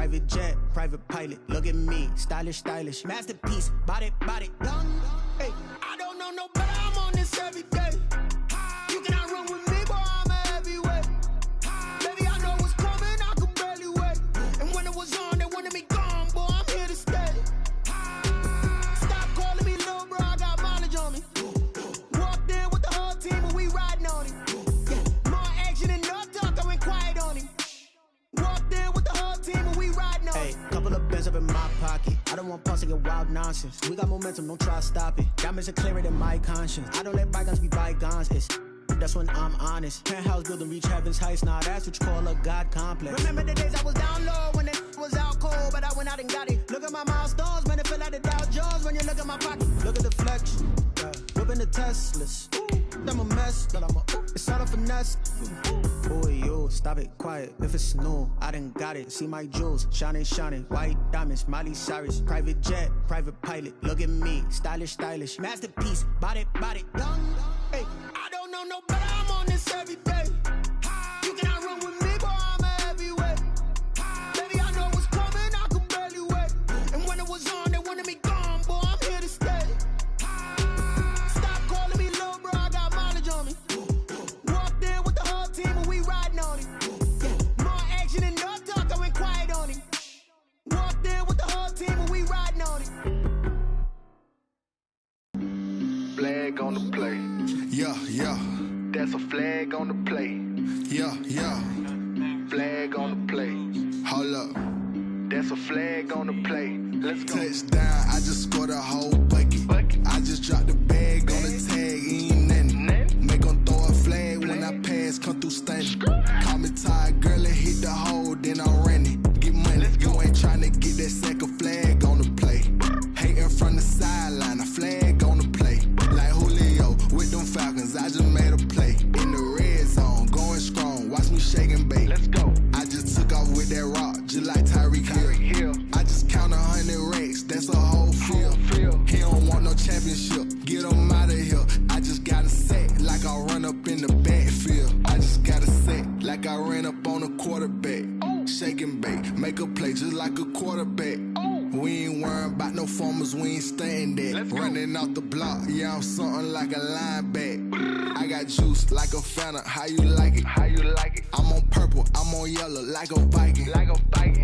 private jet, private pilot. Look at me, stylish, stylish, masterpiece. Body, young. Hey, I don't know no better. I'm on this every day. You cannot run with me, boy. I'm a heavyweight. Baby, I know what's coming. I could barely wait. And when it was on, they wanted me gone, boy. I'm here to stay. Stop calling me little bro. I got mileage on me. Walked in with the whole team, and we riding on it. Yeah, more action and no talk. I went quiet on him. Walked in with the whole team, and we riding on it. Hey, couple of bins up in my pocket. I don't want pulse to get wild nonsense. We got momentum, don't try to stop it. Diamonds are clearer than my conscience. I don't let bygones be bygones. That's when I'm honest. Penthouse building, reach heaven's heights. Now that's what you call a God complex. Remember the days I was down low when it was out cold, but I went out and got it. Look at my milestones, man, it feel like the Dow Jones when you look at my pocket. Look at the flexion, whipping the Teslas. I'm a mess, but it's all a finesse. Boy, you, stop it, quiet. If it's new, I done got it. See my jewels, shining, white diamonds, Miley Cyrus. Private jet, private pilot. Look at me, stylish, stylish, masterpiece. Body, young. Hey, I don't know no better. I'm on this every day. You cannot run with me, boy. I'm a heavyweight. Baby, I know what's coming. I could barely wait. And when it was on, they wanted me gone, boy. I'm here to stay. Stop calling me little bro. I got mileage on me. Walked in with the whole team, and we riding on it. Yeah, more action and no talk. I went quiet on him. Walked in with the whole team, and we riding on it. Flag on the play. Yeah. That's a flag on the play. Yeah. Flag on the play. Hold up. That's a flag on the play. Let's go. Touchdown, I just scored a whole bucket. I just dropped the bag on the tag, ain't nothing. Make 'em throw a flag when I pass, come through stunning. Call me tired, girl, and hit the hole, then I'm running. Get money, you ain't tryna get that second flag on the play. Hating from the sideline, a flag on the play. Like Julio with them Falcons, I just made a play. In the red zone, going strong, watch me shake and bake. Let's go. I just took off with that rock, just like Tyreek Hill. I just count 100 racks, that's a whole field. He don't want no championship, get him out of here. I just got a set, like I run up in the backfield. I just got a set, like I ran up on a quarterback. Shake and bake, make a play just like a quarterback. We ain't worrying about no formers, we ain't staying there. Running off the block, yeah, I'm something like a linebacker. I got juice like a Fanta, how you like it? I'm on purple, I'm on yellow, like a Viking.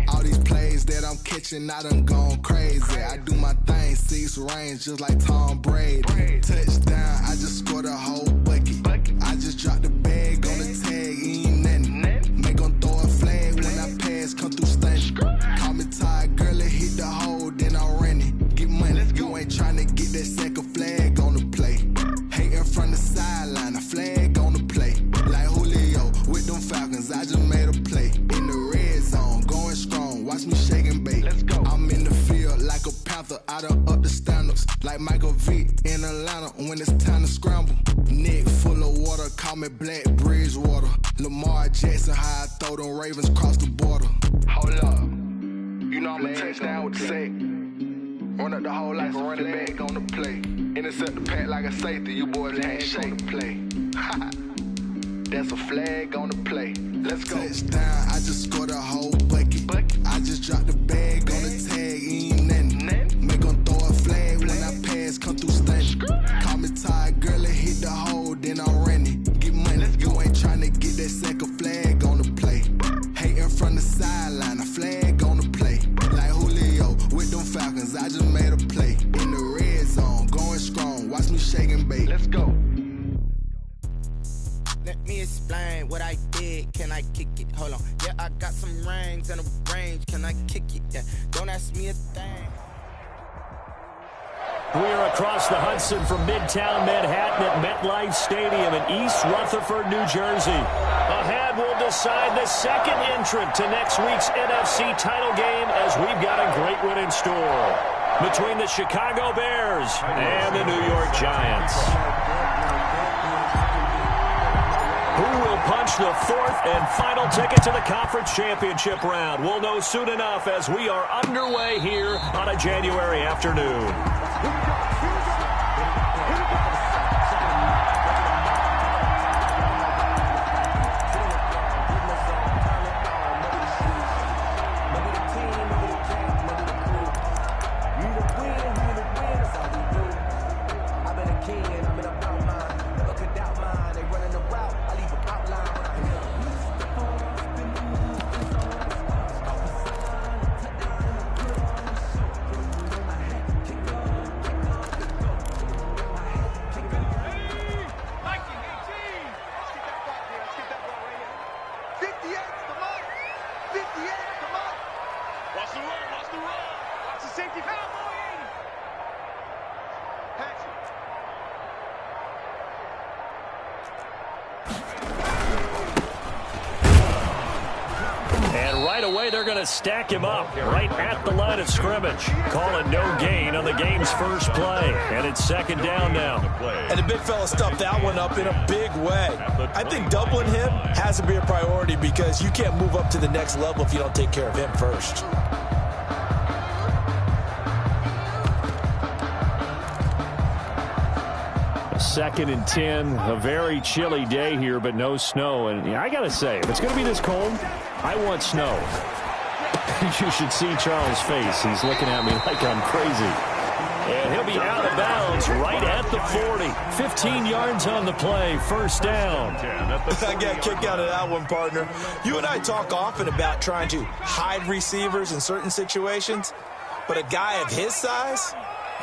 All these plays that I'm catching, I done gone crazy. I do my thing, 6 range, just like Tom Brady. Touchdown, I just scored a whole bucket. I just dropped the bag on the tag, ain't nothing. Make 'em throw a flag when I pass, come through stunning. Call me tired, girl, and hit the hole, then I'm running. Get money, you ain't tryna get that second flag on the play. Hating from the sideline, a flag on the play. Like Julio with them Falcons, I just made a play. In the red zone, going strong, watch me shake and bake. Let's go. I'm in the field like a Panther, I done up the standards. Like Michael Vick in Atlanta when it's time to scramble. Neck full of water, call me Black Bridgewater. Lamar Jackson, how I throw them Ravens cross the border. Hold up. You know I'm a touchdown with the sack. Run up the whole like a running back on the play. Intercept the pack like a safety. You boys ain't shake the play. That's a flag on the play. Let's go. Touchdown, I just scored a whole bucket. I just dropped the bag on the tag, ain't nothing. Make 'em throw a flag when I pass, come through stunning. Call me tired, girl, and hit the hole, then I'm running. Get money, you ain't tryna get that second flag on the play. Hating from the sideline, a flag on the play. Like Julio with them Falcons, I just made a play. In the red zone, going strong, watch me shake and bake. Let's go. Let me explain what I did. Can I kick it? Hold on. Yeah, I got some rings and a range. Can I kick it? Yeah. Don't ask me a thing. We are across the Hudson from Midtown Manhattan at MetLife Stadium in East Rutherford, New Jersey. Ahead will decide the second entrant to next week's NFC title game, as we've got a great one in store between the Chicago Bears and the New York Giants. Who will punch the fourth and final ticket to the conference championship round? We'll know soon enough as we are underway here on a January afternoon. Team And right away, they're going to stack him up right at the line of scrimmage. Calling no gain on the game's first play. And it's second down now. And the big fella stuffed that one up in a big way. I think doubling him has to be a priority because you can't move up to the next level if you don't take care of him first. Second and 10, a very chilly day here, but no snow. And I got to say, if it's going to be this cold, I want snow. You should see Charles' face. He's looking at me like I'm crazy. And he'll be out of bounds right at the 40. 15 yards on the play, first down. I got a kick out of that one, partner. You and I talk often about trying to hide receivers in certain situations, but a guy of his size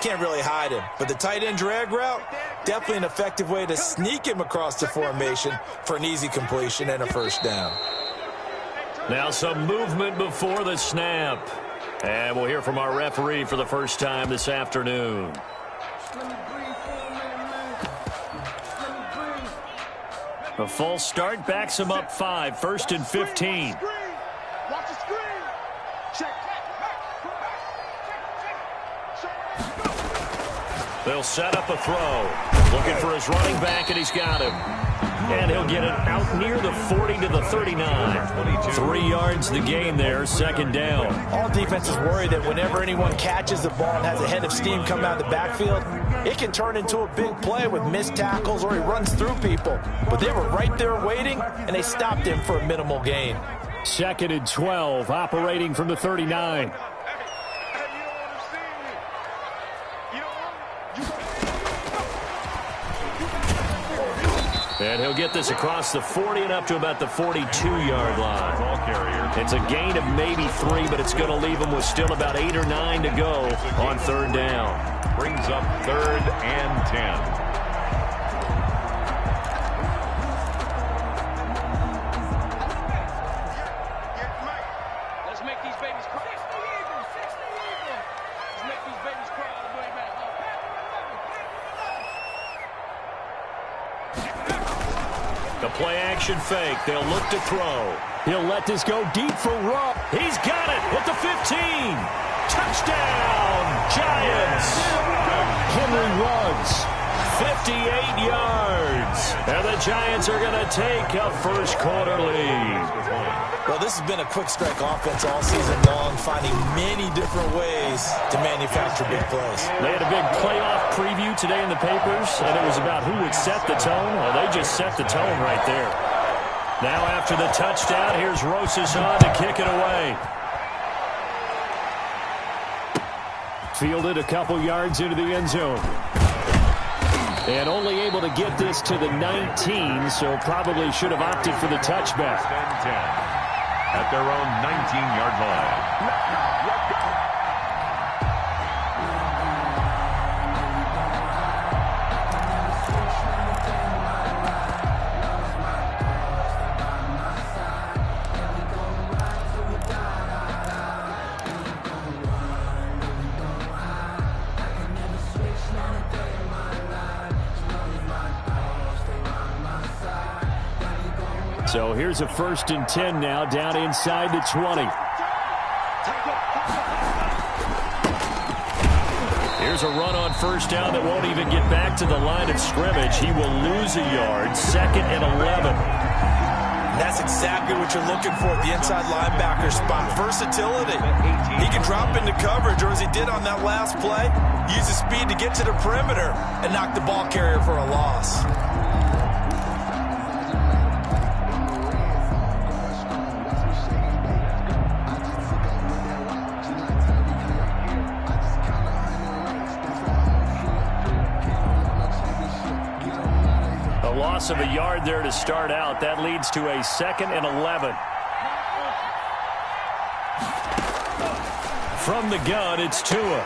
can't really hide him. But the tight end drag route, definitely an effective way to sneak him across the formation for an easy completion and a first down. Now some movement before the snap. And we'll hear from our referee for the first time this afternoon. A false start backs him up 5, first and 15. Watch the screen. Check. They'll set up a throw. Looking for his running back, and he's got him. And he'll get it out near the 40 to the 39. 3 yards the gain there, second down. All defenses worry that whenever anyone catches the ball and has a head of steam come out of the backfield, it can turn into a big play with missed tackles or he runs through people. But they were right there waiting, and they stopped him for a minimal gain. Second and 12, operating from the 39. And he'll get this across the 40 and up to about the 42-yard line. Ball carrier. It's a gain of maybe 3, but it's going to leave him with still about 8 or 9 to go on third down. Brings up third and 10. Play-action fake. They'll look to throw. He'll let this go deep for Rupp. He's got it at the 15. Touchdown, Giants. Henry Ruggs, 58 yards. And the Giants are going to take a first-quarter lead. Well, this has been a quick-strike offense all season long, finding many different ways to manufacture big plays. They had a big playoff preview today in the papers, and it was about who would set the tone. Well, they just set the tone right there. Now after the touchdown, here's Rosas on to kick it away. Fielded a couple yards into the end zone. And only able to get this to the 19, so probably should have opted for the touchback. At their own 19-yard line. So here's a first and 10 now, down inside the 20. Here's a run on first down that won't even get back to the line of scrimmage. He will lose a yard, second and 11. That's exactly what you're looking for at the inside linebacker spot. Versatility. He can drop into coverage, or as he did on that last play, use his speed to get to the perimeter and knock the ball carrier for a loss. Loss of a yard there to start out. That leads to a second and 11. From the gun, it's Tua.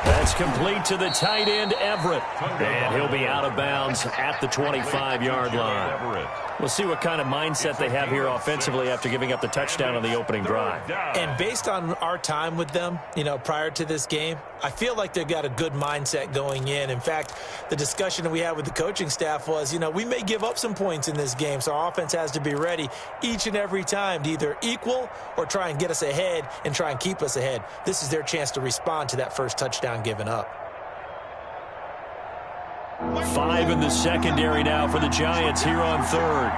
That's complete to the tight end, Everett. And he'll be out of bounds at the 25-yard line. We'll see what kind of mindset they have here offensively after giving up the touchdown on the opening drive. And based on our time with them, prior to this game, I feel like they've got a good mindset going in. In fact, the discussion that we had with the coaching staff was, we may give up some points in this game, so our offense has to be ready each and every time to either equal or try and get us ahead and try and keep us ahead. This is their chance to respond to that first touchdown given up. 5 in the secondary now for the Giants here on third.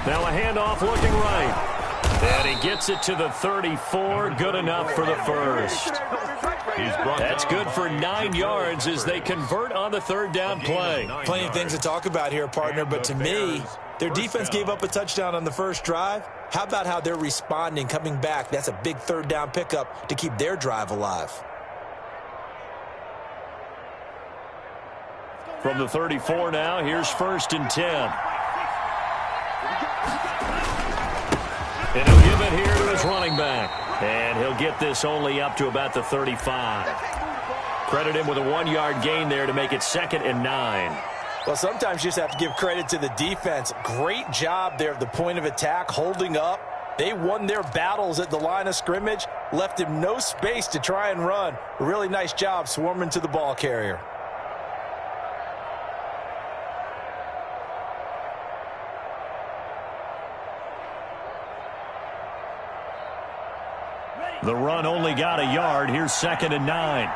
Now a handoff looking right. And he gets it to the 34. Good enough for the first. That's good for 9 yards as they convert on the third down play. Plenty of things to talk about here, partner, but to me, their defense gave up a touchdown on the first drive. How about how they're responding, coming back? That's a big third down pickup to keep their drive alive. From the 34 now, here's 1st and 10. And he'll give it here to his running back. And he'll get this only up to about the 35. Credit him with a 1-yard gain there to make it 2nd and 9. Well, sometimes you just have to give credit to the defense. Great job there at the point of attack, holding up. They won their battles at the line of scrimmage, left him no space to try and run. A really nice job swarming to the ball carrier. The run only got a yard. Here's 2nd and 9.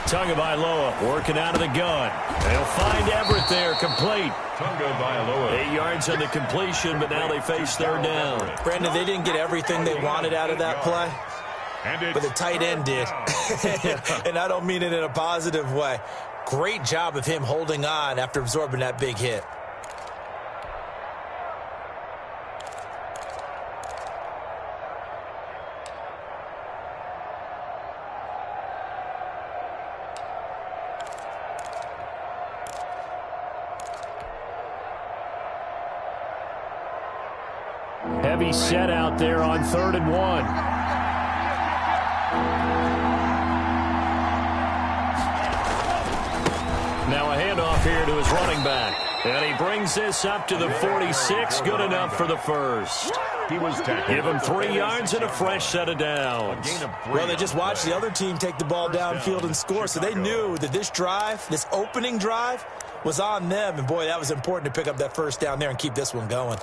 Tagovailoa working out of the gun. They'll find Everett there, complete. 8 yards on the completion, but now they face third down. Brandon, they didn't get everything they wanted out of that play, but the tight end did. And I don't mean it in a positive way. Great job of him holding on after absorbing that big hit. Heavy set out there on 3rd and 1. Now a handoff here to his running back. And he brings this up to the 46. Good enough for the first. Give him 3 yards and a fresh set of downs. Well, they just watched the other team take the ball downfield and score, so they knew that this drive, this opening drive, was on them. And, boy, that was important to pick up that first down there and keep this one going.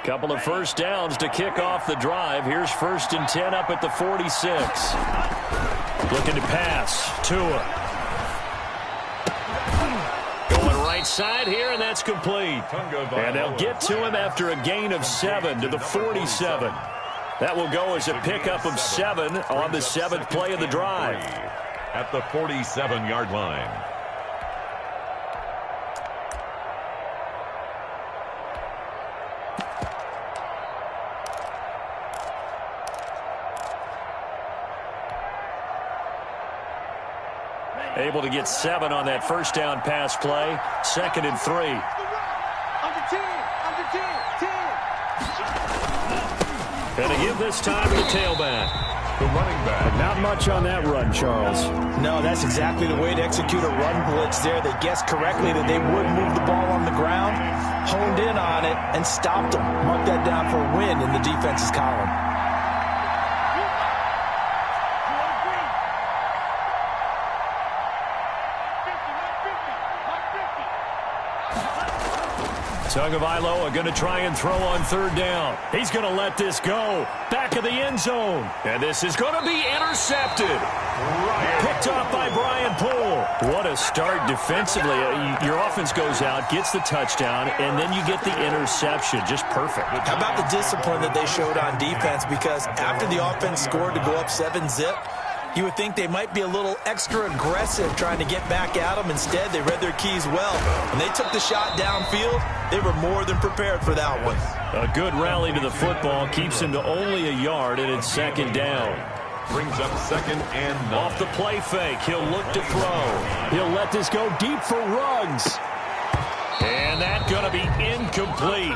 Couple of first downs to kick off the drive. Here's 1st and 10 up at the 46. Looking to pass. Tua. Going right side here, and that's complete. And they'll get to him after a gain of 7 to the 47. That will go as a pickup of 7 on the 7th play of the drive. At the 47-yard line. Able to get 7 on that first down pass play. 2nd and 3. And to give this time to the tailback. The running back. Not much on that run, Charles. No, that's exactly the way to execute a run blitz there. They guessed correctly that they would move the ball on the ground, honed in on it, and stopped them. Mark that down for a win in the defense's column. Tagovailoa going to try and throw on 3rd down. He's going to let this go. Back of the end zone. And this is going to be intercepted. Picked off by Brian Poole. What a start defensively. Your offense goes out, gets the touchdown, and then you get the interception. Just perfect. How about the discipline that they showed on defense? Because after the offense scored to go up 7-zip, You would think they might be a little extra aggressive trying to get back at them. Instead, they read their keys well. When they took the shot downfield, they were more than prepared for that one. A good rally to the football keeps him to only a yard, and it's second down. Brings up second and 9. Off the play fake, he'll look to throw. He'll let this go deep for Ruggs. And that's going to be incomplete.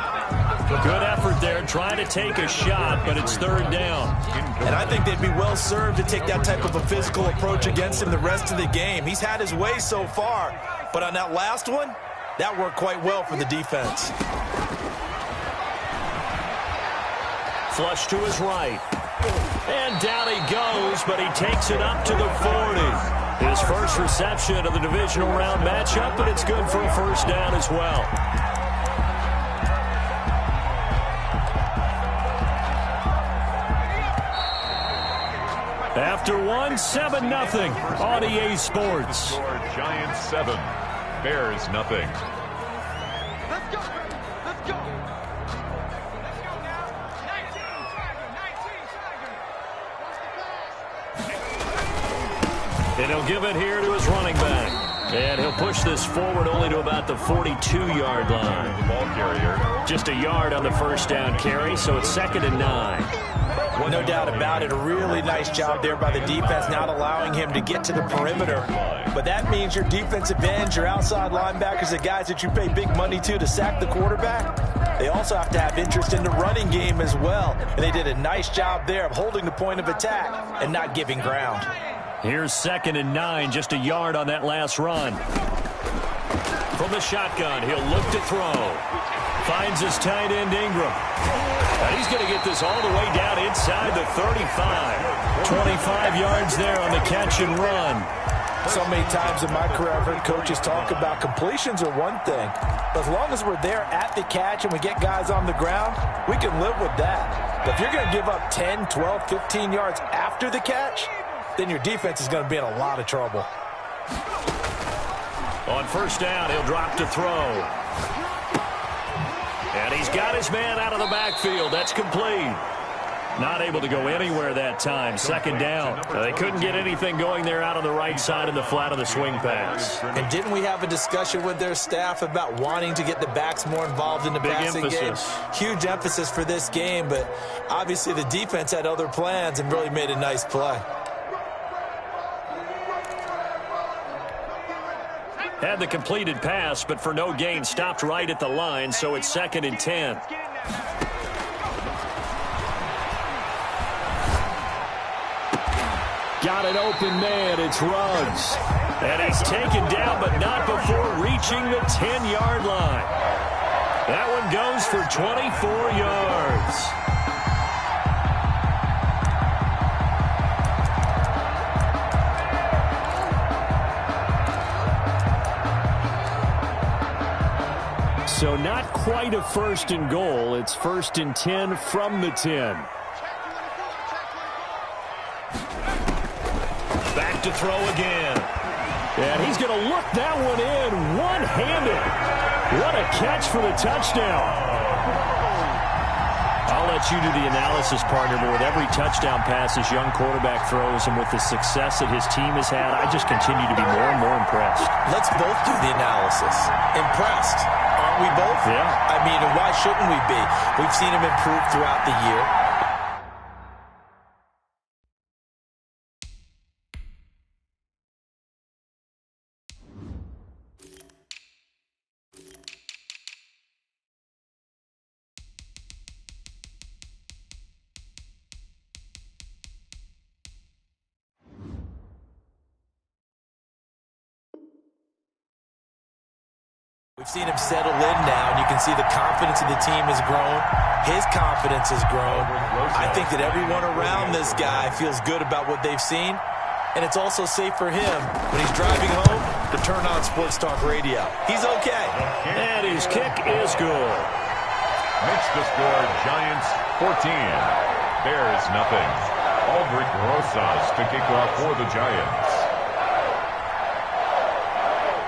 Good effort there, trying to take a shot, but it's third down. And I think they'd be well served to take that type of a physical approach against him the rest of the game. He's had his way so far, but on that last one, that worked quite well for the defense. Flush to his right. And down he goes, but he takes it up to the 40. His first reception of the divisional round matchup, but it's good for a first down as well. After 7-0 on EA Sports. Giants 7, Bears nothing. Let's go. Let's go. And he'll give it here to his running back. And he'll push this forward only to about the 42-yard line. Ball carrier. Just a yard on the first down carry, so it's 2nd and 9. Well, no doubt about it. A really nice job there by the defense, not allowing him to get to the perimeter. But that means your defensive ends, your outside linebackers, the guys that you pay big money to sack the quarterback, they also have to have interest in the running game as well. And they did a nice job there of holding the point of attack and not giving ground. Here's 2nd and 9, just a yard on that last run. From the shotgun, he'll look to throw. Finds his tight end, Ingram. And he's going to get this all the way down inside the 35. 25 yards there on the catch and run. So many times in my career, I've heard coaches talk about completions are one thing. But as long as we're there at the catch and we get guys on the ground, we can live with that. But if you're going to give up 10, 12, 15 yards after the catch, then your defense is going to be in a lot of trouble. On first down, he'll drop to throw. And he's got his man out of the backfield. That's complete. Not able to go anywhere that time. 2nd down. They couldn't get anything going there out on the right side in the flat of the swing pass. And didn't we have a discussion with their staff about wanting to get the backs more involved in the passing game? Huge emphasis for this game, but obviously the defense had other plans and really made a nice play. Had the completed pass, but for no gain, stopped right at the line, so it's 2nd and 10. Got an open man, it's Ruggs. And he's taken down, but not before reaching the 10-yard line. That one goes for 24 yards. So not quite a 1st and goal. It's 1st and 10 from the 10. Back to throw again. And he's going to look that one in one-handed. What a catch for the touchdown. I'll let you do the analysis, partner, but with every touchdown pass this young quarterback throws and with the success that his team has had, I just continue to be more and more impressed. Let's both do the analysis. Impressed. Aren't we both? Yeah. I mean, and why shouldn't we be? We've seen him improve throughout the year. We've seen him settle in now, and you can see the confidence of the team has grown. His confidence has grown. I think that everyone around this guy feels good about what they've seen, and it's also safe for him when he's driving home to turn on Sports Talk Radio. He's okay. And his kick is good. Makes the score Giants 14, Bears nothing. Aldrich Rosas to kick off for the Giants.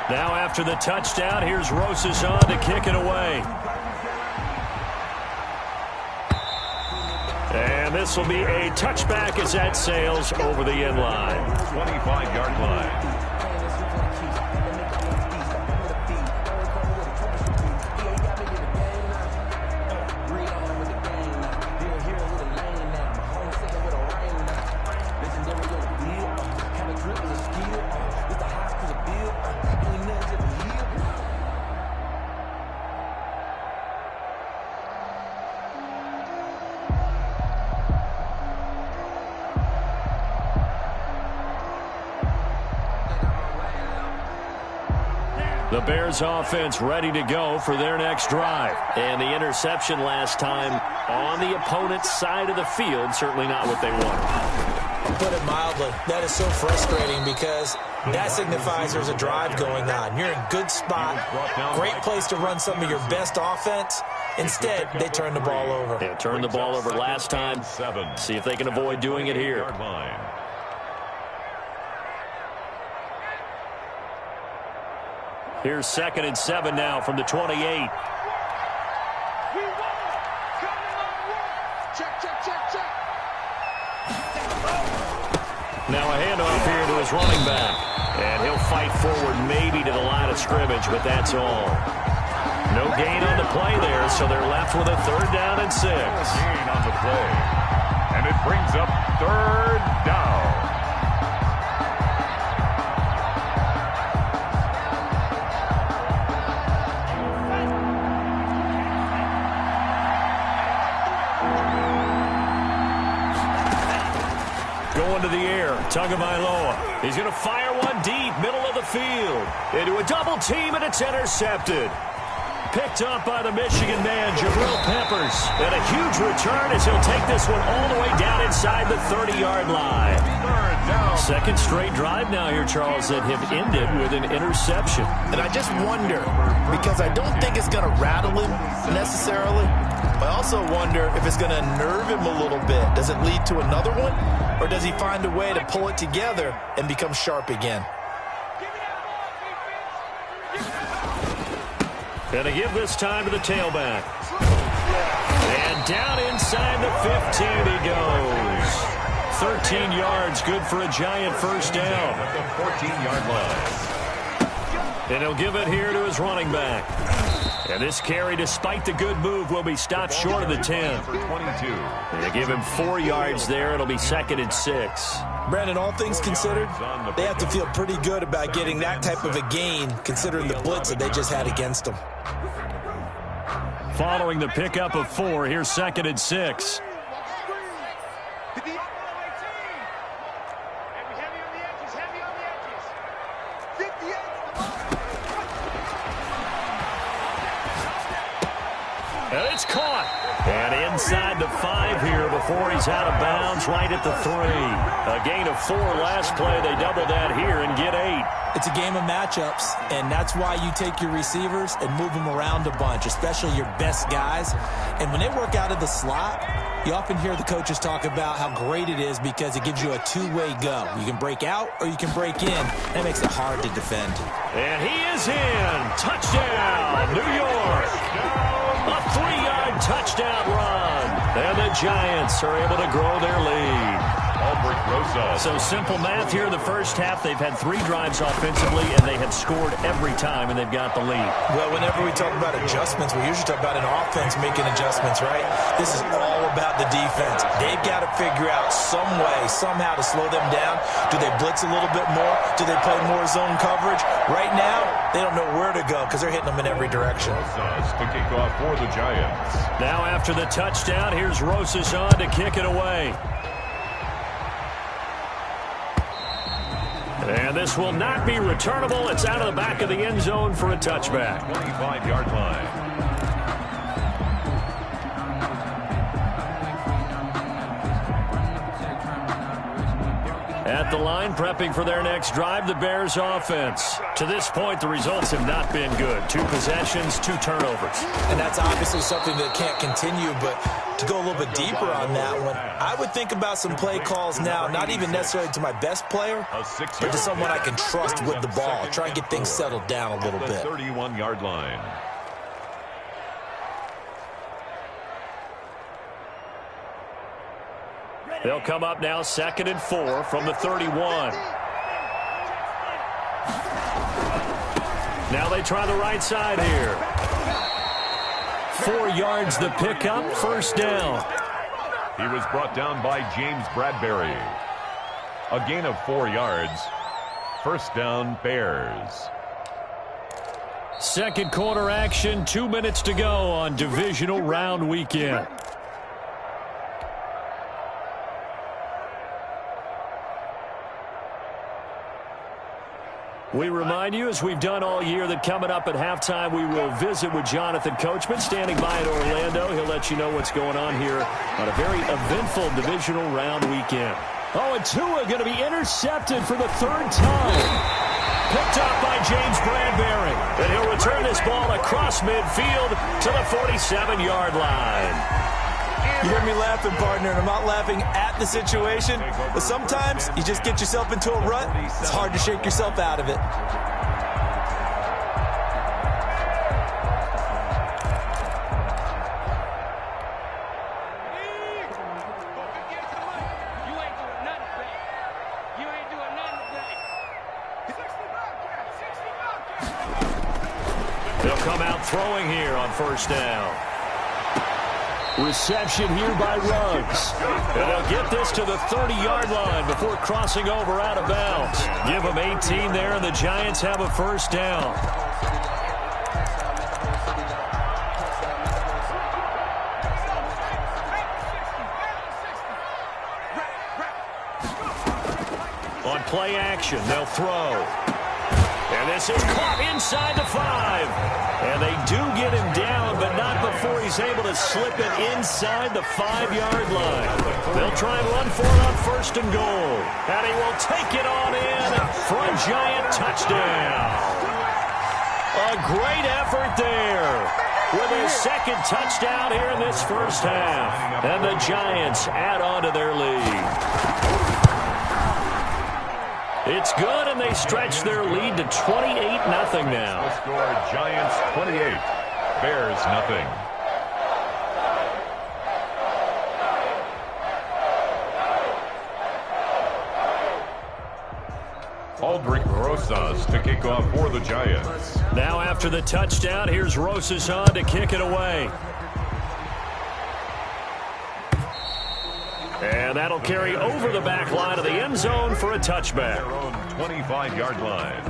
Now after the touchdown, here's Rosas on to kick it away. And this will be a touchback as that sails over the end line. 25-yard line. The Bears offense ready to go for their next drive. And the interception last time on the opponent's side of the field, certainly not what they wanted. To put it mildly, that is so frustrating because that signifies there's a drive going on. You're in a good spot, great place to run some of your best offense. Instead, they turn the ball over. Yeah, turned the ball over last time. See if they can avoid doing it here. Here's 2nd and 7 now from the 28. Now a handoff here to his running back. And he'll fight forward maybe to the line of scrimmage, but that's all. No gain on the play there, so they're left with a 3rd down and 6. Gain on the play. And it brings up 3rd down. Going to the air, Tagovailoa. He's going to fire one deep, middle of the field. Into a double team, and it's intercepted. Picked up by the Michigan man, Jabril Peppers. And a huge return as he'll take this one all the way down inside the 30-yard line. 3rd down. 2nd straight drive now here, Charles, that have ended with an interception. And I just wonder, because I don't think it's going to rattle him necessarily. I also wonder if it's going to nerve him a little bit. Does it lead to another one? Or does he find a way to pull it together and become sharp again? And to give this time to the tailback. And down inside the 15 he goes. 13 yards, good for a Giant first down. At the 14-yard line. And he'll give it here to his running back. And this carry, despite the good move, will be stopped short of the 10. For 22. They give him 4 yards there. It'll be 2nd and 6. Brandon, all things considered, they have to feel pretty good about getting that type of a gain, considering the blitz that they just had against them. Following the pickup of 4, here's 2nd and 6. And it's caught. And inside the 5 here before he's out of bounds, right at the 3. A gain of 4 last play. They double that here and get 8. It's a game of matchups, and that's why you take your receivers and move them around a bunch, especially your best guys. And when they work out of the slot, you often hear the coaches talk about how great it is because it gives you a two-way go. You can break out or you can break in. That makes it hard to defend. And he is in. Touchdown, New York. A 3-yard touchdown run. And the Giants are able to grow their lead. So simple math here in the first half. They've had 3 drives offensively, and they have scored every time, and they've got the lead. Well, whenever we talk about adjustments, we usually talk about an offense making adjustments, right? This is all about the defense. They've got to figure out some way, somehow to slow them down. Do they blitz a little bit more? Do they play more zone coverage? Right now, they don't know where to go because they're hitting them in every direction. To kick off for the Giants. Now after the touchdown, here's Rosas on to kick it away. And this will not be returnable. It's out of the back of the end zone for a touchback. 25-yard line. At the line, prepping for their next drive, the Bears offense. To this point, the results have not been good. 2 possessions, 2 turnovers. And that's obviously something that can't continue, but to go a little bit deeper on that one, I would think about some play calls now, not even necessarily to my best player, but to someone I can trust with the ball. Try and get things settled down a little bit. 31-yard line. They'll come up now 2nd and 4 from the 31. Now they try the right side here. 4 yards the pickup, first down. He was brought down by James Bradbury. A gain of 4 yards. First down, Bears. Second quarter action, 2 minutes to go on divisional round weekend. We remind you, as we've done all year, that coming up at halftime, we will visit with Jonathan Coachman, standing by in Orlando. He'll let you know what's going on here on a very eventful divisional round weekend. Oh, and Tua going to be intercepted for the 3rd time. Picked up by James Bradbury. And he'll return this ball across midfield to the 47-yard line. You hear me laughing, partner, and I'm not laughing at the situation, but sometimes you just get yourself into a rut. It's hard to shake yourself out of it. They'll come out throwing here on first down. Reception here by Ruggs. And they'll get this to the 30-yard line before crossing over out of bounds. Give them 18 there, and the Giants have a first down. On play action, they'll throw. And this is caught inside the 5. And they do get him down, but not before he's able to slip it inside the 5-yard line. They'll try and run for it on first and goal. And he will take it on in for a Giant touchdown. A great effort there with his 2nd touchdown here in this first half. And the Giants add on to their lead. It's good, and they stretch their lead to 28-0 now. The score, Giants 28, Bears nothing. Aldrich Rosas to kick off for the Giants. Now after the touchdown, here's Rosas on to kick it away. And that'll carry over the back line of the end zone for a touchback. Their own 25-yard line.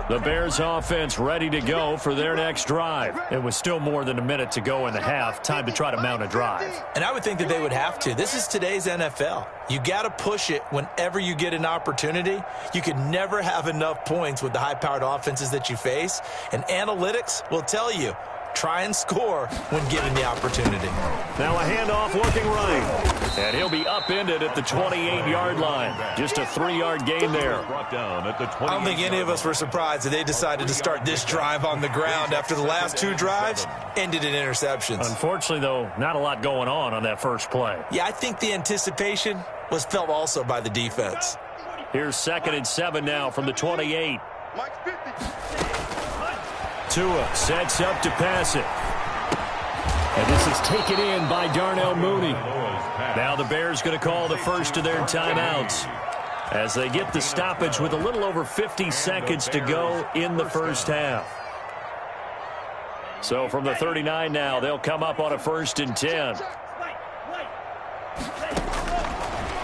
The Bears offense ready to go for their next drive. It was still more than a minute to go in the half. Time to try to mount a drive. And I would think that they would have to. This is today's NFL. You got to push it whenever you get an opportunity. You can never have enough points with the high-powered offenses that you face. And analytics will tell you, try and score when given the opportunity. Now a handoff looking right. And he'll be upended at the 28-yard line. Just a 3-yard gain there. Brought down at the 28. I don't think any of us were surprised that they decided to start this drive on the ground after the last 2 drives ended in interceptions. Unfortunately, though, not a lot going on that first play. Yeah, I think the anticipation was felt also by the defense. Here's 2nd and 7 now from the 28. Tua sets up to pass it. And this is taken in by Darnell Mooney. Now the Bears going to call the first of their timeouts as they get the stoppage with a little over 50 seconds to go in the first half. So from the 39 now, they'll come up on a 1st and 10.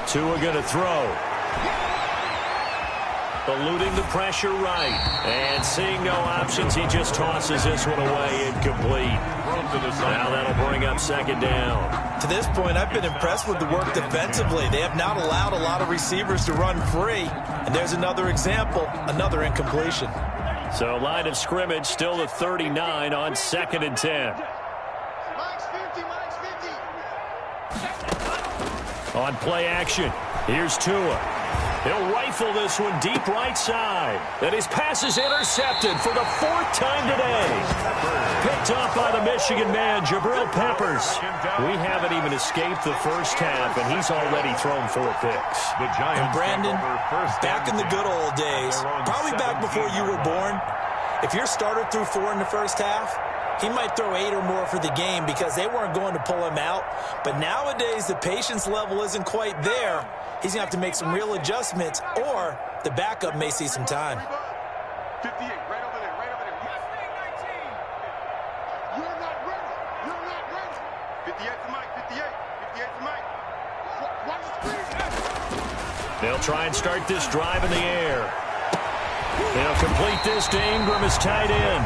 Tua going to throw. Eluding the pressure right. And seeing no options, he just tosses this one away incomplete. Now that'll bring up 2nd down. To this point, I've been impressed with the work defensively. They have not allowed a lot of receivers to run free. And there's another example, another incompletion. So line of scrimmage still the 39 on 2nd and 10. On play action, here's Tua. He'll rifle this one deep right side. And his pass is intercepted for the 4th time today. Picked off by the Michigan man, Jabril Peppers. We haven't even escaped the first half, and he's already thrown 4 picks. And Brandon, back in the good old days, probably back before you were born, if your starter threw 4 in the first half, he might throw 8 or more for the game because they weren't going to pull him out. But nowadays, the patience level isn't quite there. He's going to have to make some real adjustments, or the backup may see some time. 58, right over there, right over there. You're not ready. You're not ready. 58 to Mike, 58. 58 to Mike. Watch the screen. They'll try and start this drive in the air. They'll complete this to Ingram as tight end.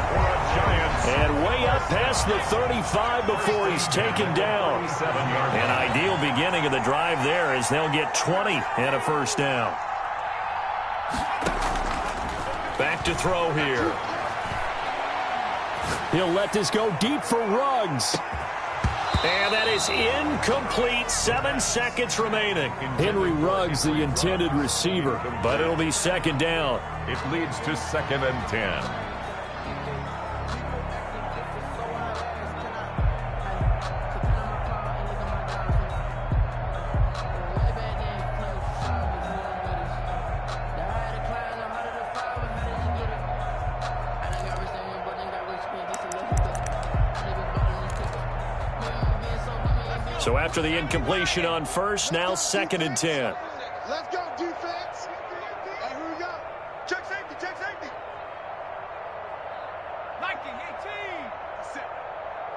And way up past the 35 before he's taken down. An ideal beginning of the drive there as they'll get 20 and a first down. Back to throw here. He'll let this go deep for Ruggs. And that is incomplete. 7 seconds remaining. Henry Ruggs, the intended receiver, but it'll be second down. It leads to 2nd and 10. So after the incompletion on first, now 2nd and 10. Let's go, defense. Hey, here we go. Check safety, check safety. 1918. That's it.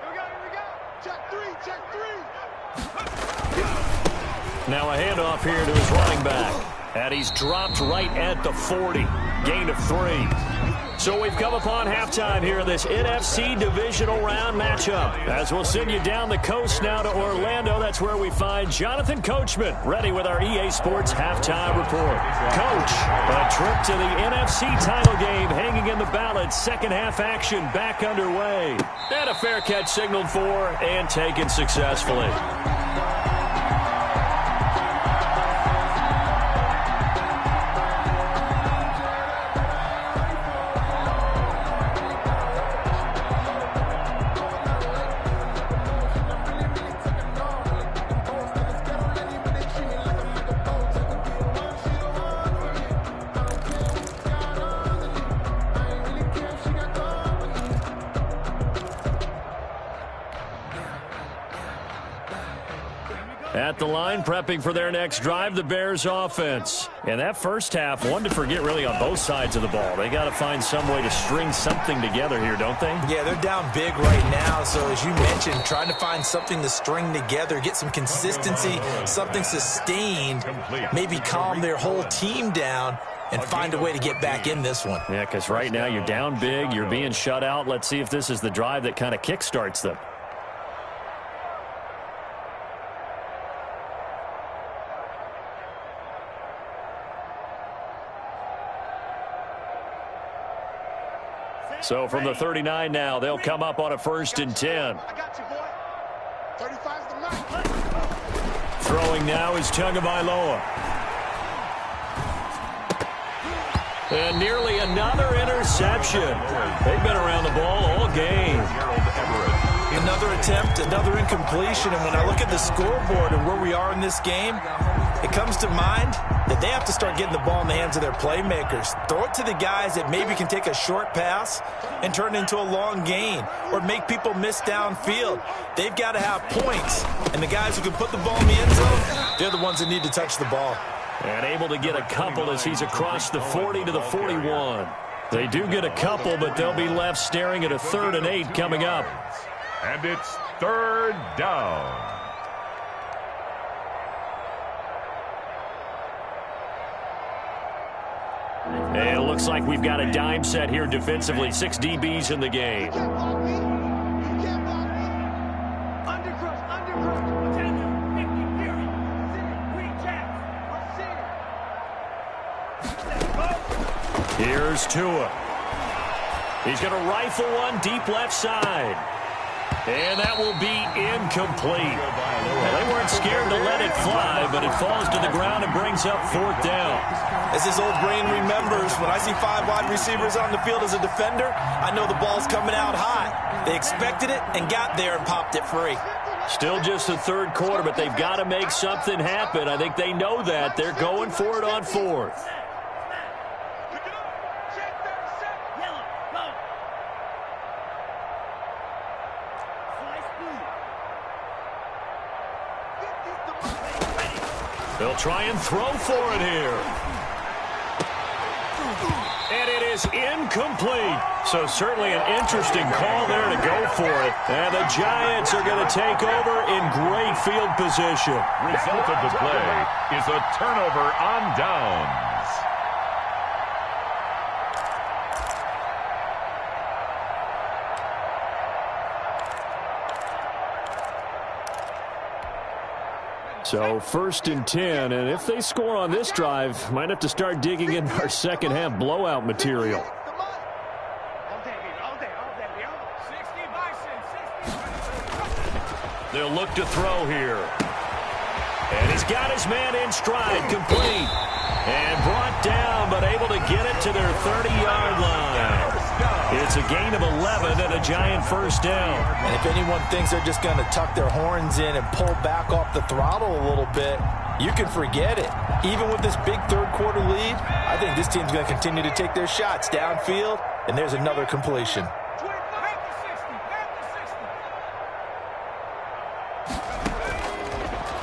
Here we go. Check 3, check 3. Now a handoff here to his running back. And he's dropped right at the 40. Gain of 3. So we've come upon halftime here in this NFC divisional round matchup. As we'll send you down the coast now to Orlando, that's where we find Jonathan Coachman ready with our EA Sports halftime report. Coach, a trip to the NFC title game hanging in the balance. Second half action back underway. And a fair catch signaled for and taken successfully. At the line, prepping for their next drive, the Bears offense. And that first half, one to forget really on both sides of the ball. They got to find some way to string something together here, don't they? Yeah, they're down big right now. So as you mentioned, trying to find something to string together, get some consistency, something sustained, maybe calm their whole team down and find a way to get back in this one. Yeah, because right now you're down big, you're being shut out. Let's see if this is the drive that kind of kickstarts them. So from the 39 now, they'll come up on a 1st and 10. I got you, boy. 35's the mark. Throwing now is Tagovailoa. And nearly another interception. They've been around the ball all game. Another attempt, another incompletion. And when I look at the scoreboard and where we are in this game, it comes to mind that they have to start getting the ball in the hands of their playmakers. Throw it to the guys that maybe can take a short pass and turn it into a long gain or make people miss downfield. They've got to have points. And the guys who can put the ball in the end zone, they're the ones that need to touch the ball. And able to get a couple as he's across the 40 to the 41. They do get a couple, but they'll be left staring at a 3rd and 8 coming up. And it's 3rd down. And it looks like we've got a dime set here defensively. 6 DBs in the game. Here's Tua. He's going to rifle one deep left side. And that will be incomplete. Well, they weren't scared to let it fly, but it falls to the ground and brings up 4th down. As his old brain remembers, when I see 5 wide receivers on the field as a defender, I know the ball's coming out hot. They expected it and got there and popped it free. Still just the 3rd quarter, but they've got to make something happen. I think they know that. They're going for it on 4th. They'll try and throw for it here. And it is incomplete. So certainly an interesting call there to go for it. And the Giants are going to take over in great field position. Result of the play is a turnover on downs. So 1st and 10, and if they score on this drive, might have to start digging in our second half blowout material. They'll look to throw here. And he's got his man in stride, complete. And brought down, but able to get it to their 30-yard line. It's a gain of 11 and a Giant 1st down. And if anyone thinks they're just going to tuck their horns in and pull back off the throttle a little bit, you can forget it. Even with this big 3rd quarter lead, I think this team's going to continue to take their shots downfield, and there's another completion.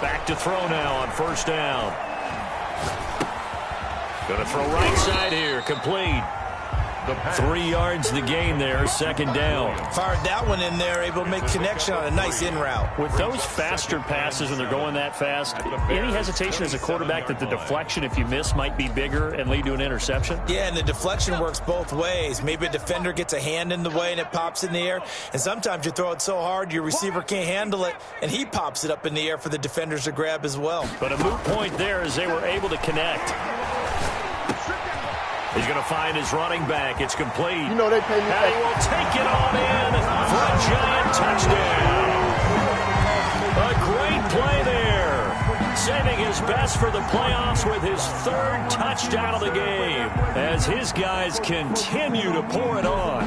Back to throw now on 1st down. Going to throw right side here, complete. 3 yards the gain there, 2nd down. Fired that one in there, able to make connection on a nice in route. With those faster passes when they're going that fast, any hesitation as a quarterback that the deflection, if you miss, might be bigger and lead to an interception? Yeah, and the deflection works both ways. Maybe a defender gets a hand in the way and it pops in the air. And sometimes you throw it so hard your receiver can't handle it, and he pops it up in the air for the defenders to grab as well. But a moot point there as they were able to connect. He's going to find his running back. It's complete. You know they pay me. And he will take it on in for a Giant touchdown. A great play there. Saving his best for the playoffs with his 3rd touchdown of the game as his guys continue to pour it on.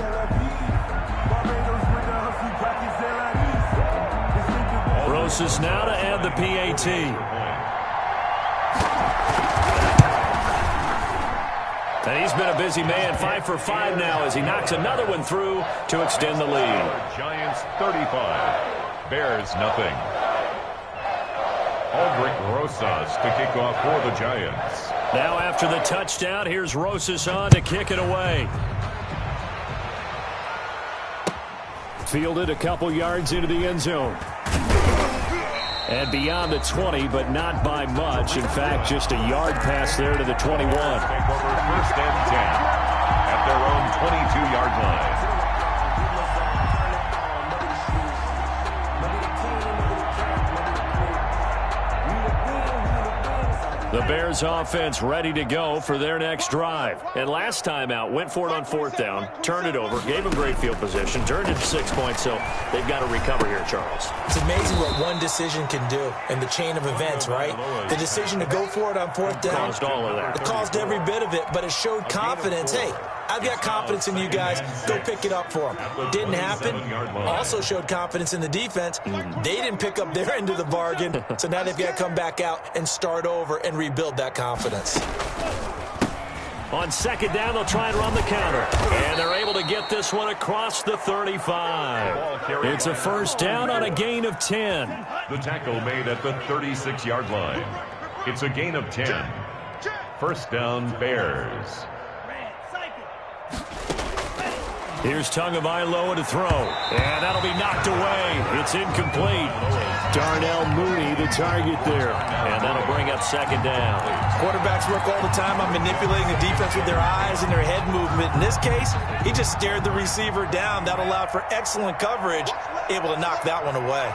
Rosas now to add the PAT. And he's been a busy man, 5 for 5 now as he knocks another one through to extend the lead. Giants 35, Bears nothing. Aldrich Rosas to kick off for the Giants. Now after the touchdown, here's Rosas on to kick it away. Fielded a couple yards into the end zone. And beyond the 20, but not by much. In fact, just a yard pass there to the 21. Take over 1st and 10 at their own 22-yard line. The Bears offense ready to go for their next drive. And last time out, went for it on 4th down, turned it over, gave them great field position, turned it 6 points, so they've got to recover here, Charles. It's amazing what one decision can do in the chain of events, right? The decision to go for it on 4th down. Caused all of that. It caused every bit of it, but it showed confidence. Hey, I've got confidence in you guys. Go pick it up for them. Didn't happen. Also showed confidence in the defense. They didn't pick up their end of the bargain, so now they've got to come back out and start over and rebuild that confidence. On 2nd down, they'll try and run the counter. And they're able to get this one across the 35. It's a 1st down on a gain of 10. The tackle made at the 36-yard line. It's a gain of 10. 1st down, Bears. Here's Tagovailoa to throw. And that'll be knocked away. It's incomplete. Darnell Mooney, the target there. And that'll bring up 2nd down. Quarterbacks work all the time on manipulating the defense with their eyes and their head movement. In this case, he just stared the receiver down. That allowed for excellent coverage, able to knock that one away.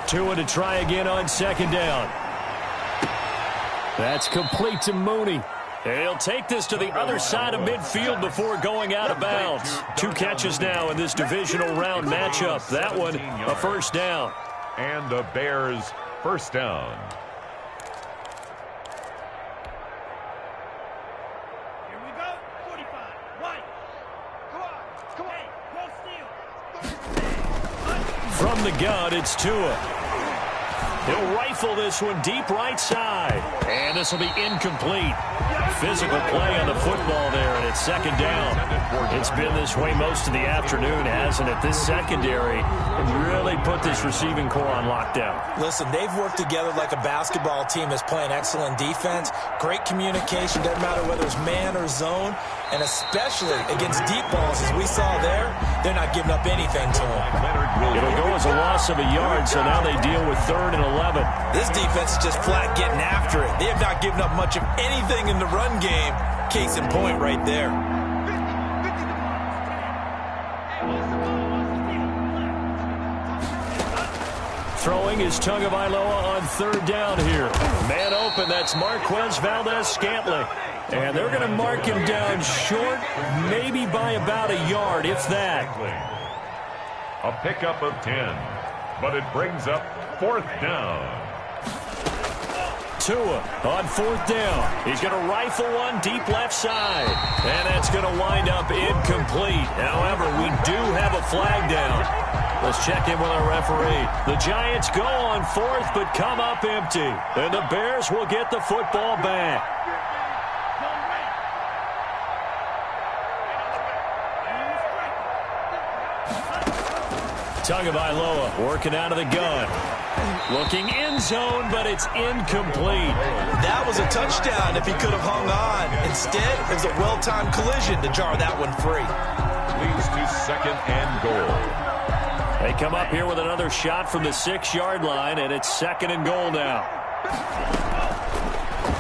Tua to try again on 2nd down. That's complete to Mooney. He'll take this to the other side of midfield before going out of bounds. 2 catches now in this divisional round matchup. That one, a first down. And the Bears, first down. Here we go. 45. White. Come on. Hey, go steal. From the gun, it's Tua. He'll rifle this one deep right side. And this will be incomplete. Physical play on the football there, and it's second down. It's been this way most of the afternoon, hasn't it? This secondary really put this receiving core on lockdown. Listen, they've worked together like a basketball team that's playing excellent defense. Great communication, doesn't matter whether it's man or zone. And especially against deep balls, as we saw there, they're not giving up anything to them. It'll go as a loss of a yard, so now they deal with 3rd and 11. This defense is just flat getting after it. They have not given up much of anything in the run game. Case in point right there. Throwing is Tagovailoa on 3rd down here. Man open, that's Marquez Valdez-Scantling. And they're going to mark him down short, maybe by about a yard, if that. A pickup of 10, but it brings up 4th down. Tua on 4th down. He's going to rifle one deep left side. And that's going to wind up incomplete. However, we do have a flag down. Let's check in with our referee. The Giants go on 4th, but come up empty. And the Bears will get the football back. Tagovailoa working out of the gun. Looking end zone, but it's incomplete. That was a touchdown if he could have hung on. Instead, it was a well-timed collision to jar that one free. Leads to 2nd and goal. They come up here with another shot from the 6-yard line, and it's 2nd and goal now.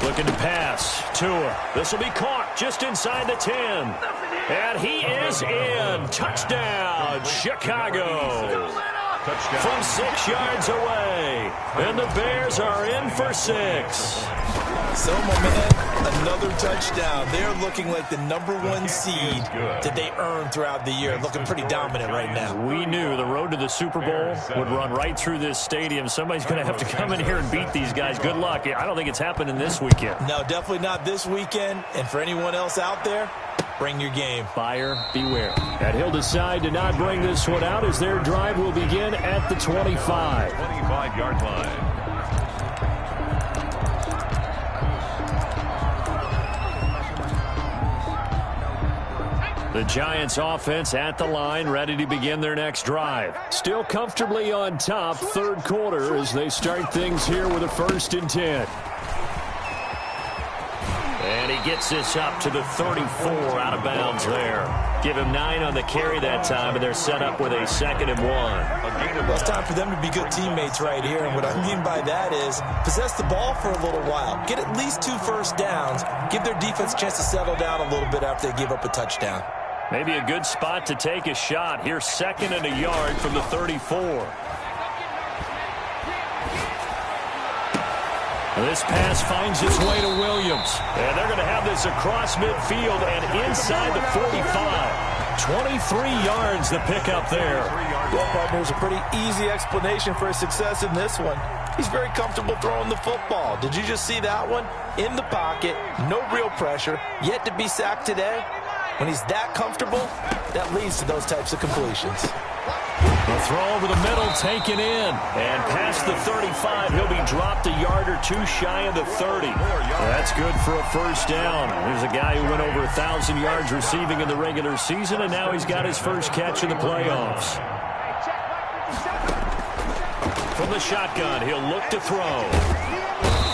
Looking to pass. Tua. This will be caught just inside the 10. And he is in. Touchdown, Chicago. Touchdown. From 6 yards away. And the Bears are in for 6. So, my man, another touchdown. They're looking like the #1 seed that they earned throughout the year. Looking pretty dominant right now. We knew the road to the Super Bowl would run right through this stadium. Somebody's going to have to come in here and beat these guys. Good luck. I don't think it's happening this weekend. No, definitely not this weekend. And for anyone else out there, bring your game. Buyer beware. And he'll decide to not bring this one out as their drive will begin at the 25. 25-yard line. The Giants offense at the line, ready to begin their next drive. Still comfortably on top, 3rd quarter as they start things here with a 1st and 10. And he gets this up to the 34, out of bounds there. Give him 9 on the carry that time, and they're set up with a 2nd and 1. Well, it's time for them to be good teammates right here. And what I mean by that is possess the ball for a little while. Get at least 2 first downs. Give their defense a chance to settle down a little bit after they give up a touchdown. Maybe a good spot to take a shot. Here, 2nd and a yard from the 34. This pass finds its way to Williams. And they're going to have this across midfield and inside the 45. 23 yards the pickup there. Well, partner, there's a pretty easy explanation for his success in this one. He's very comfortable throwing the football. Did you just see that one? In the pocket, no real pressure, yet to be sacked today. When he's that comfortable, that leads to those types of completions. The throw over the middle, taken in. And past the 35, he'll be dropped a yard or 2 shy of the 30. That's good for a 1st down. There's a guy who went over 1,000 yards receiving in the regular season, and now he's got his first catch in the playoffs. From the shotgun, he'll look to throw.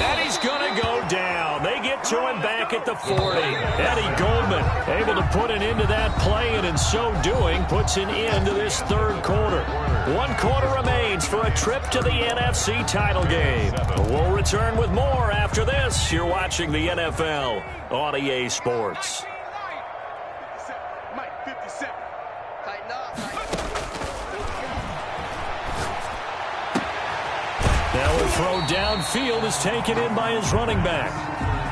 And he's going to go down. They get to him back at the 40. Eddie Goldman able to put an end to that play, and in so doing, puts an end to this 3rd quarter. 1 quarter remains for a trip to the NFC title game. We'll return with more after this. You're watching the NFL on EA Sports. Now a throw downfield is taken in by his running back.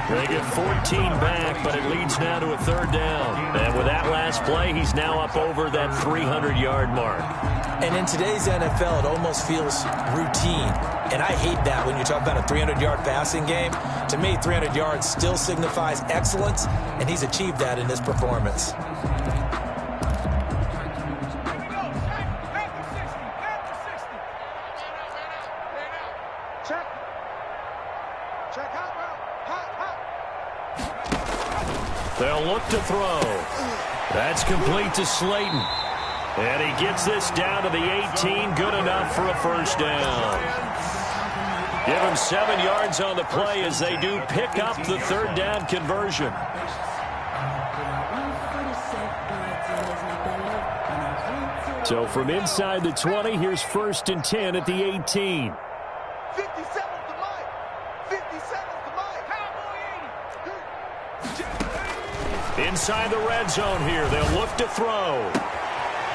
They get 14 back, but it leads now to a third down. And with that last play, he's now up over that 300-yard mark. And in today's NFL, it almost feels routine. And I hate that when you talk about a 300-yard passing game. To me, 300 yards still signifies excellence, and he's achieved that in this performance. They'll look to throw. That's complete to Slayton. And he gets this down to the 18, good enough for a first down. Give him 7 yards on the play as they do pick up the third down conversion. So from inside the 20, here's 1st and 10 at the 18. Inside the red zone here, they'll look to throw.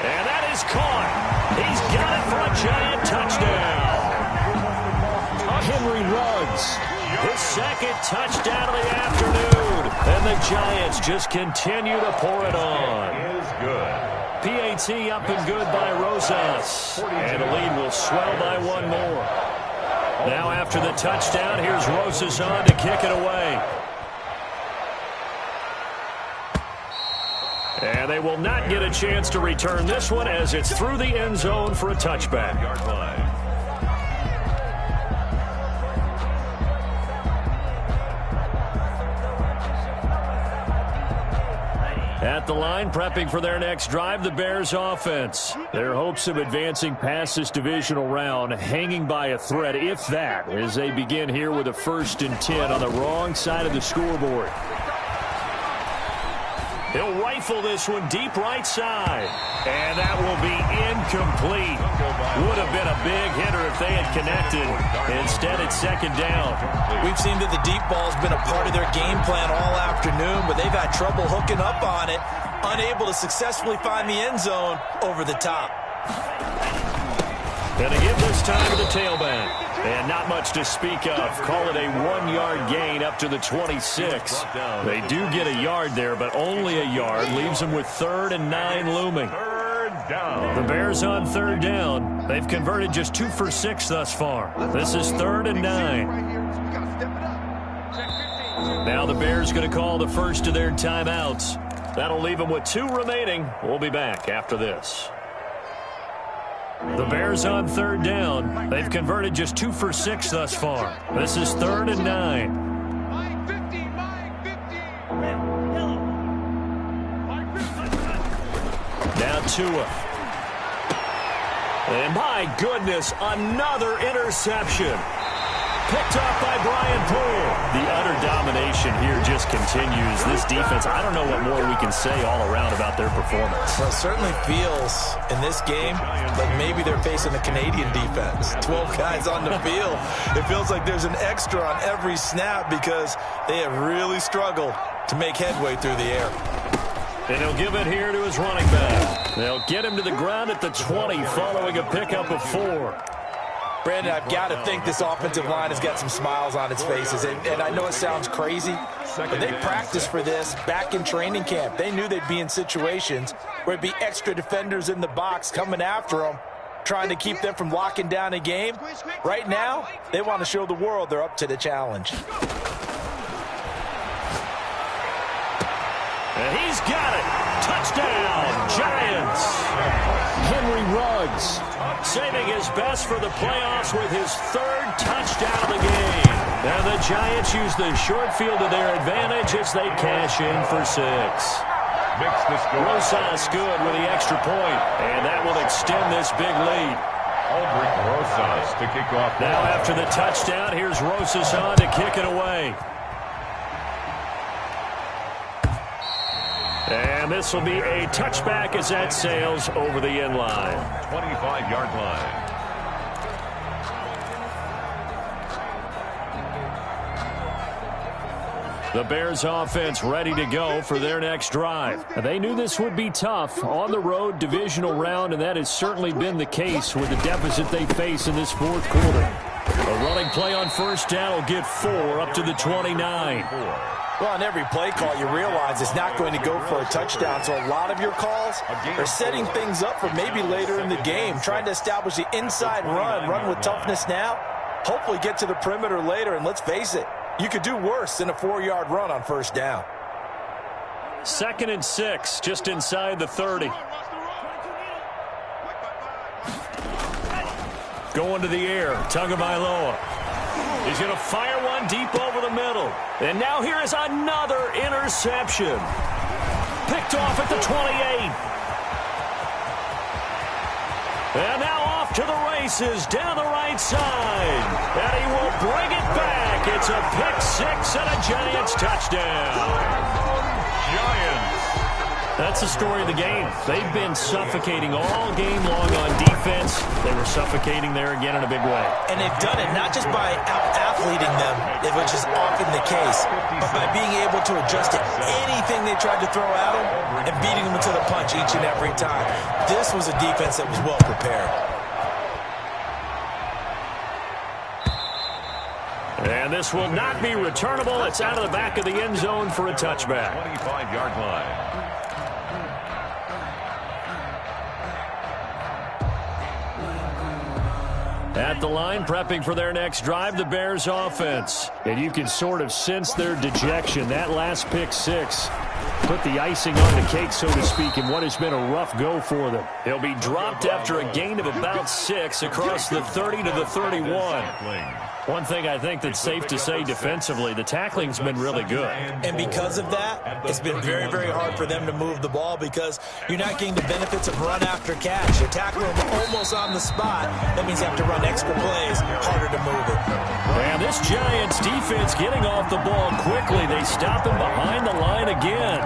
And that is caught. He's got it for a giant touchdown. Henry Ruggs, his 2nd touchdown of the afternoon. And the Giants just continue to pour it on. Is good. PAT up and good by Rosas. And the lead will swell by 1 more. Now after the touchdown, here's Rosas on to kick it away. And they will not get a chance to return this one as it's through the end zone for a touchback. At the line, prepping for their next drive, the Bears offense. Their hopes of advancing past this divisional round hanging by a thread, if that, as they begin here with a 1st and 10 on the wrong side of the scoreboard. He'll rifle this one deep right side. And that will be incomplete. Would have been a big hitter if they had connected. Instead, it's 2nd down. We've seen that the deep ball's been a part of their game plan all afternoon, but they've had trouble hooking up on it, unable to successfully find the end zone over the top. Going to give this time to the tailback. And not much to speak of. Call it a 1-yard gain up to the 26. They do get a yard there, but only a yard. Leaves them with 3rd and 9 looming. The Bears on 3rd down. They've converted just 2 for 6 thus far. This is 3rd and 9. Now the Bears going to call the first of their timeouts. That'll leave them with 2 remaining. We'll be back after this. The Bears on 3rd down. They've converted just 2 for 6 thus far. This is 3rd and 9. Now Tua. And my goodness, another interception. Picked off by Brian Poole. The utter domination here just continues. This defense, I don't know what more we can say all around about their performance. Well, it certainly feels in this game like maybe they're facing a Canadian defense. 12 guys on the field. It feels like there's an extra on every snap because they have really struggled to make headway through the air. And he'll give it here to his running back. They'll get him to the ground at the 20 following a pickup of 4. Brandon, I've got to think this offensive line has got some smiles on its faces. And I know it sounds crazy, but they practiced for this back in training camp. They knew they'd be in situations where it'd be extra defenders in the box coming after them, trying to keep them from locking down a game. Right now, they want to show the world they're up to the challenge. And he's got it. Touchdown, Giants. Henry Ruggs saving his best for the playoffs with his 3rd touchdown of the game. And the Giants use the short field to their advantage as they cash in for 6. Rosas good with the extra point, and that will extend this big lead. Rosas to kick off. Now after the touchdown, here's Rosas on to kick it away. And this will be a touchback as that sails over the end line. 25-yard line. The Bears offense ready to go for their next drive. They knew this would be tough on the road divisional round, and that has certainly been the case with the deficit they face in this 4th quarter. A running play on first down will get 4 up to the 29. Well, on every play call, you realize it's not going to go for a touchdown, so a lot of your calls are setting things up for maybe later in the game, trying to establish the inside run with toughness now, hopefully get to the perimeter later, and let's face it, you could do worse than a 4-yard run on first down. 2nd and 6, just inside the 30. Going to the air, Tagovailoa. He's going to fire one deep over the middle. And now here is another interception. Picked off at the 28. And now off to the races down the right side. And he will bring it back. It's a pick 6 and a Giants touchdown. Giants. That's the story of the game. They've been suffocating all game long on defense. They were suffocating there again in a big way. And they've done it not just by out-athleting them, which is often the case, but by being able to adjust to anything they tried to throw at them and beating them to the punch each and every time. This was a defense that was well prepared. And this will not be returnable. It's out of the back of the end zone for a touchback. 25-yard line. At the line, prepping for their next drive, the Bears offense. And you can sort of sense their dejection. That last pick 6 put the icing on the cake, so to speak, in what has been a rough go for them. He'll be dropped after a gain of about 6 across the 30 to the 31. One thing I think that's safe to say defensively, the tackling's been really good. And because of that, it's been very, very hard for them to move the ball because you're not getting the benefits of run after catch. You're tackling them almost on the spot. That means you have to run extra plays, harder to move it. And this Giants defense getting off the ball quickly. They stop him behind the line again.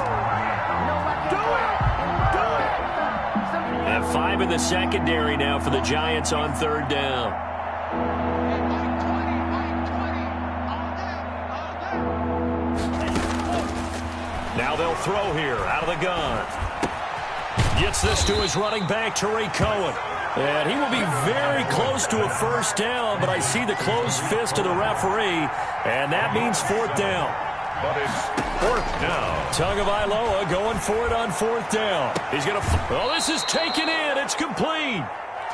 And 5 in the secondary now for the Giants on 3rd down. Now they'll throw here out of the gun. Gets this to his running back, Tariq Cohen. And he will be very close to a first down, but I see the closed fist of the referee, and that means 4th down. But it's 4th down. Tagovailoa going for it on 4th down. He's going to... Oh, this is taken in. It's complete.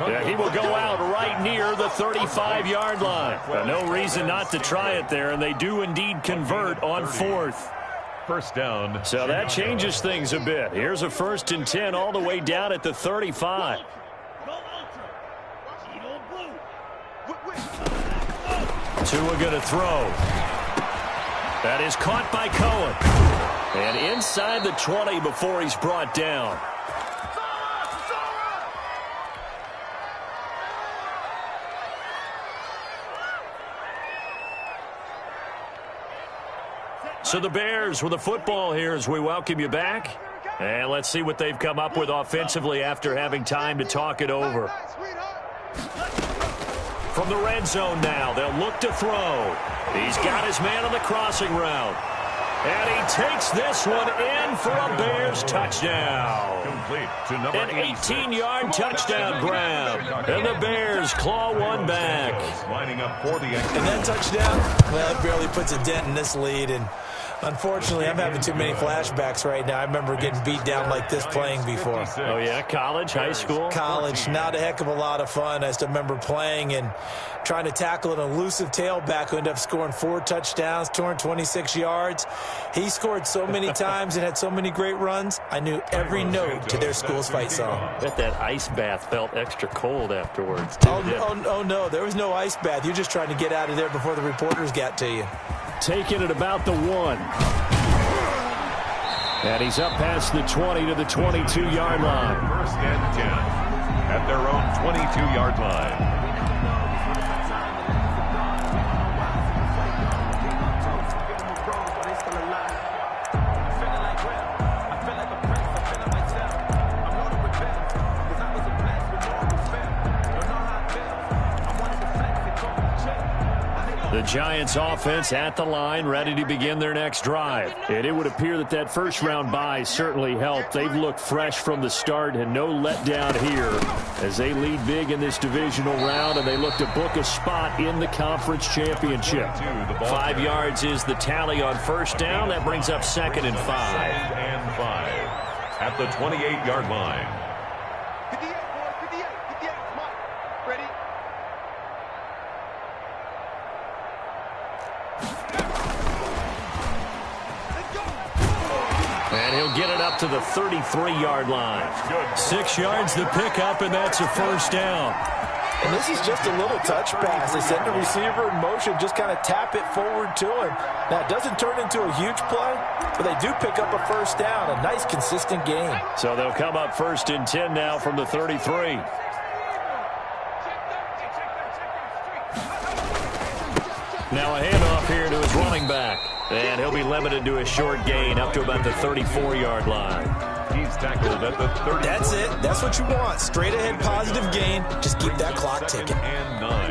Yeah, he will go out right near the 35-yard line. No reason not to try it there, and they do indeed convert on 4th. First down. So that changes things a bit. Here's a 1st and 10 all the way down at the 35. Tua going to throw. That is caught by Cohen. And inside the 20 before he's brought down. So the Bears with the football here as we welcome you back. And let's see what they've come up with offensively after having time to talk it over. From the red zone now, they'll look to throw. He's got his man on the crossing route. And he takes this one in for a Bears touchdown. Complete to number An 18-yard touchdown grab. And the Bears claw one back. Lining up for the extra. And that touchdown, well, it barely puts a dent in this lead. And unfortunately, I'm having too many flashbacks right now. I remember getting beat down like this playing before. Oh, yeah? College, high school? College, not a heck of a lot of fun. I still remember playing and trying to tackle an elusive tailback who ended up scoring 4 touchdowns, 226 yards. He scored so many times and had so many great runs, I knew every note to their school's fight song. Bet that ice bath felt extra cold afterwards. Oh, no, there was no ice bath. You're just trying to get out of there before the reporters got to you. Taking it about the 1. And he's up past the 20 to the 22-yard line. 1st and 10 at their own 22-yard line. The Giants offense at the line, ready to begin their next drive. And it would appear that that first-round bye certainly helped. They've looked fresh from the start and no letdown here as they lead big in this divisional round, and they look to book a spot in the conference championship. 5 yards is the tally on first down. That brings up 2nd and 5. 2nd and 5 at the 28-yard line. And he'll get it up to the 33-yard line. 6 yards the pickup, and that's a first down. And this is just a little touch pass. They send the receiver in motion, just kind of tap it forward to him. Now, it doesn't turn into a huge play, but they do pick up a first down. A nice, consistent gain. So they'll come up 1st and 10 now from the 33. Now a handoff here to his running back. And he'll be limited to a short gain up to about the 34-yard line. He's tackled at the 34. That's it. That's what you want. Straight ahead positive gain. Just keep that clock ticking. 2nd and 9.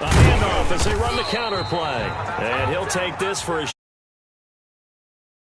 A handoff as they run the counter play. And he'll take this for a